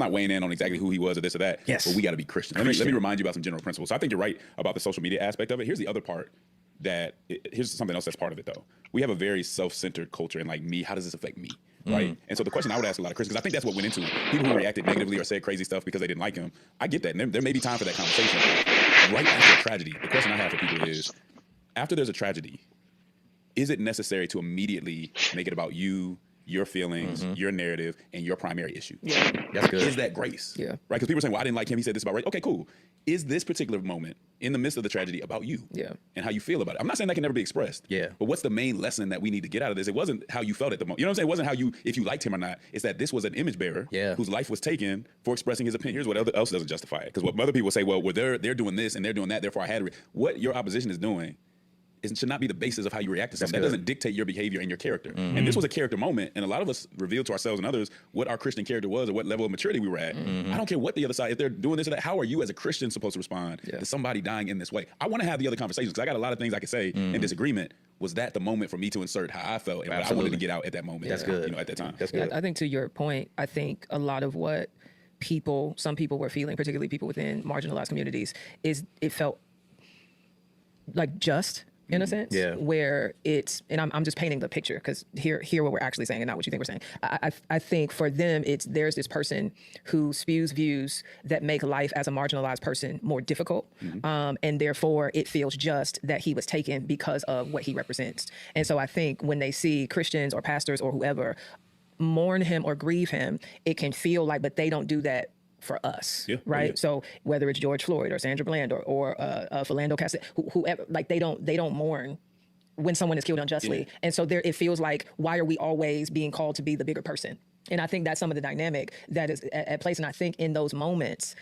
not weighing in on exactly who he was or this or that. Yes. But we got to be Christian. Let me remind you about some general principles. So I think you're right about the social media aspect of it. Here's the other part. Here's something else that's part of it though. We have a very self-centered culture and like me, how does this affect me? Right? And so the question I would ask a lot of Christians, because I think that's what went into it. People who reacted negatively or said crazy stuff because they didn't like him. I get that. And there may be time for that conversation. Right after a tragedy, the question I have for people is, after there's a tragedy, is it necessary to immediately make it about you, your feelings, your narrative, and your primary issue? Yeah. That's good. Is that grace? Yeah. Right? Because people are saying, well, I didn't like him. He said this about race. Okay, cool. Is this particular moment in the midst of the tragedy about you? Yeah. And how you feel about it? I'm not saying that can never be expressed. Yeah. But what's the main lesson that we need to get out of this? It wasn't how you felt at the moment. You know what I'm saying? It wasn't how you, if you liked him or not. It's that this was an image bearer whose life was taken for expressing his opinion. Here's what else doesn't justify it. Because what other people say, well, they're doing this and they're doing that, therefore I had to. What your opposition is doing should not be the basis of how you react to something. That doesn't dictate your behavior and your character. And this was a character moment, and a lot of us revealed to ourselves and others what our Christian character was or what level of maturity we were at. I don't care what the other side, if they're doing this or that, how are you as a Christian supposed to respond to somebody dying in this way? I want to have the other conversations because I got a lot of things I could say in disagreement. Was that the moment for me to insert how I felt and what I wanted to get out at that moment? That's good. You know, at that time. That's good. I think to your point, I think a lot of what some people were feeling, particularly people within marginalized communities, is it felt like just in a sense, where it's, and I'm just painting the picture because hear what we're actually saying and not what you think we're saying. I think for them, there's this person who spews views that make life as a marginalized person more difficult, and therefore it feels just that he was taken because of what he represents. And so I think when they see Christians or pastors or whoever mourn him or grieve him, it can feel like, but they don't do that for us, right? So whether it's George Floyd or Sandra Bland or Philando Castile, whoever, like they don't mourn when someone is killed unjustly. And so it feels like, why are we always being called to be the bigger person? And I think that's some of the dynamic that is at place. And I think in those moments,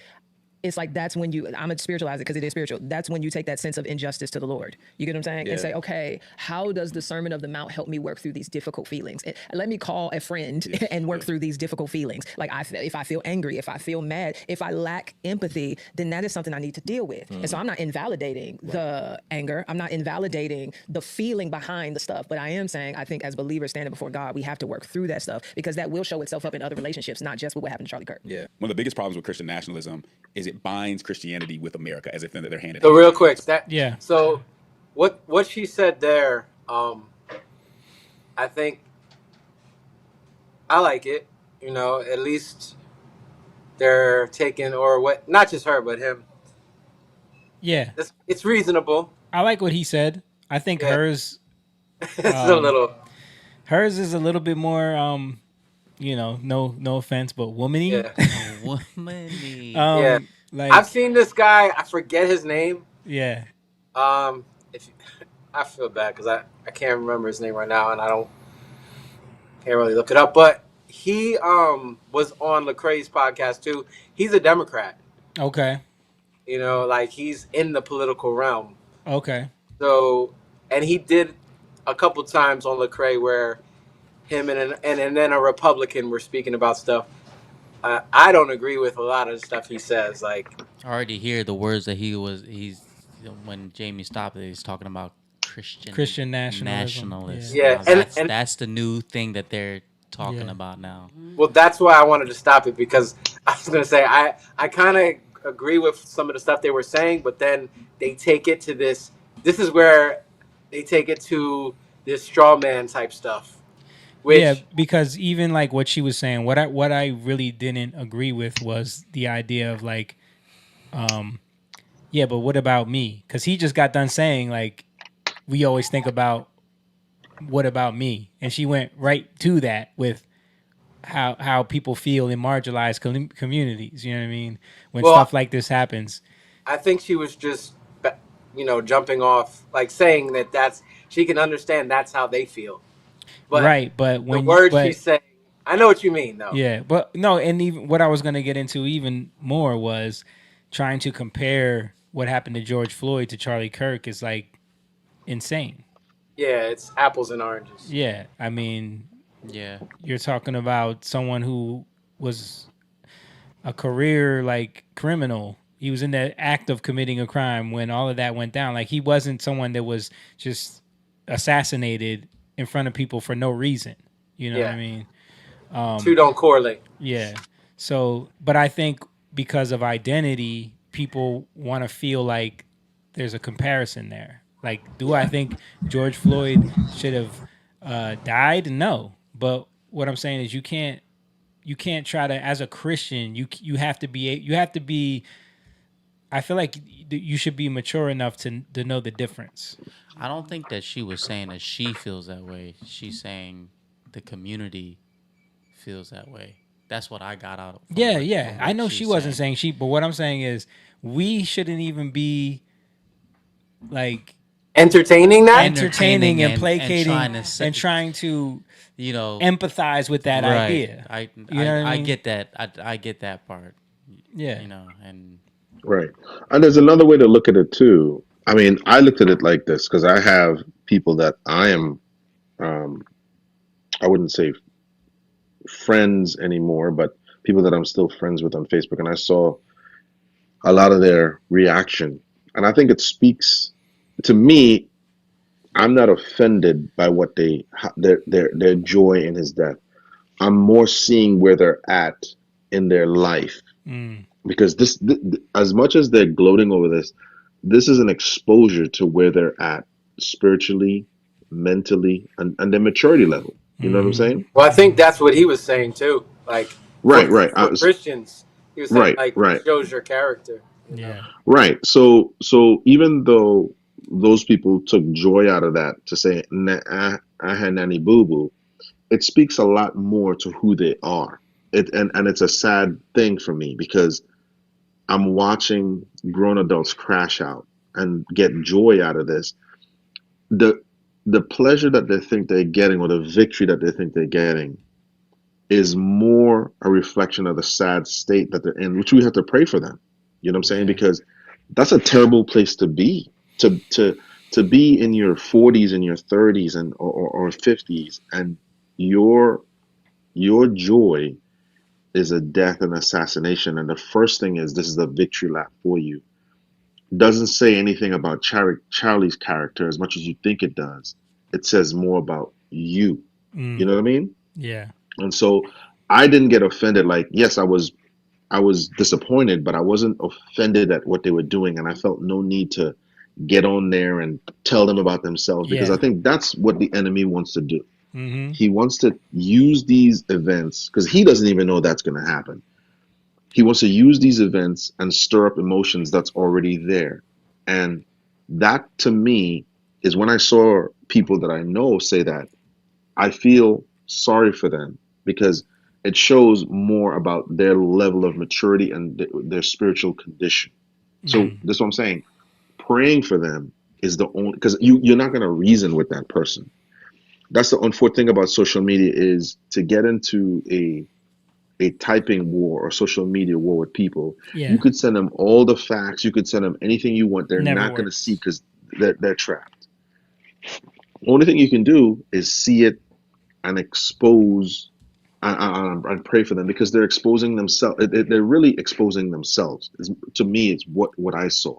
it's like, that's when I'm going to spiritualize it because it is spiritual. That's when you take that sense of injustice to the Lord. You get what I'm saying? And say, okay, how does the Sermon of the Mount help me work through these difficult feelings? Let me call a friend and work through these difficult feelings. Like if I feel angry, if I feel mad, if I lack empathy, then that is something I need to deal with. And so I'm not invalidating the anger. I'm not invalidating the feeling behind the stuff. But I am saying, I think as believers standing before God, we have to work through that stuff because that will show itself up in other relationships, not just what happened to Charlie Kirk. One of the biggest problems with Christian nationalism is it binds Christianity with America as if they're hand in hand. So real quick, so what she said there, I think I like it. You know, at least they're taking, or what, not just her but him. Yeah, it's reasonable. I like what he said. I think hers it's a little. Hers is a little bit more you know, no offense, but womany. Womany. Like, I've seen this guy. I forget his name. Yeah. I feel bad because I can't remember his name right now, and can't really look it up. But he was on Lecrae's podcast too. He's a Democrat. Okay. You know, like he's in the political realm. Okay. So, and he did a couple times on Lecrae where him and then a Republican were speaking about stuff. I don't agree with a lot of the stuff he says. Like, I already hear the words that he's when Jamie stopped it, he's talking about Christian nationalism. Yeah, and that's the new thing that they're talking about now. Well, that's why I wanted to stop it, because I was going to say I kind of agree with some of the stuff they were saying, but then they take it to this is where they take it to this straw man type stuff. Which, because even like what she was saying, what I really didn't agree with was the idea of like, but what about me? Because he just got done saying like, we always think about what about me, and she went right to that with how people feel in marginalized communities. You know what I mean? When stuff like this happens, I think she was just, jumping off, like saying that she can understand that's how they feel. But but when the words she's saying, I know what you mean, though. Yeah, but no, and even what I was going to get into even more was trying to compare what happened to George Floyd to Charlie Kirk is like insane. Yeah, it's apples and oranges. Yeah, I mean, you're talking about someone who was a career like criminal. He was in the act of committing a crime when all of that went down. Like, he wasn't someone that was just assassinated in front of people for no reason. You know what I mean? Two don't correlate. Yeah. So, but I think because of identity, people want to feel like there's a comparison there. Like, do I think George Floyd should have died? No. But what I'm saying is you can't try to, as a Christian, you have to be I feel like you should be mature enough to know the difference. I don't think that she was saying that she feels that way. She's saying the community feels that way. That's what I got out of it. Yeah. I know she wasn't saying she, but what I'm saying is we shouldn't even be like entertaining and placating and trying to empathize with that idea. I get that. I get that part. Yeah. And right. And there's another way to look at it too. I mean, I looked at it like this because I have people that I am, I wouldn't say friends anymore, but people that I'm still friends with on Facebook, and I saw a lot of their reaction, and I think it speaks to me. I'm not offended by what their joy in his death. I'm more seeing where they're at in their life, because this as much as they're gloating over this is an exposure to where they're at spiritually, mentally, and their maturity level. You know what I'm saying? Well, I think that's what he was saying too. Like, right. For Christians, he was saying it shows your character. Yeah. Right. So even though those people took joy out of that to say I had nanny boo boo, it speaks a lot more to who they are. And it's a sad thing for me because I'm watching grown adults crash out and get joy out of this. The pleasure that they think they're getting, or the victory that they think they're getting, is more a reflection of the sad state that they're in, which we have to pray for them. You know what I'm saying? Because that's a terrible place to be. To be in your 40s and your 30s and or 50s, and your joy is a death and assassination, and the first thing is this is a victory lap for you. Doesn't say anything about Charlie's character as much as you think it does. It says more about you. You know what I mean? Yeah. And so I didn't get offended. Like, yes, I was disappointed, but I wasn't offended at what they were doing, and I felt no need to get on there and tell them about themselves, because I think that's what the enemy wants to do. He wants to use these events, because he doesn't even know that's going to happen. He wants to use these events and stir up emotions that's already there. And that, to me, is when I saw people that I know say that, I feel sorry for them, because it shows more about their level of maturity and their spiritual condition. So that's what I'm saying. Praying for them is the only, because you're not going to reason with that person. That's the unfortunate thing about social media, is to get into a typing war or social media war with people. You could send them all the facts, you could send them anything you want, they're not going to see, because they're trapped. The only thing you can do is see it and expose and pray for them, because they're exposing themselves. They're really exposing themselves. To me, it's what I saw.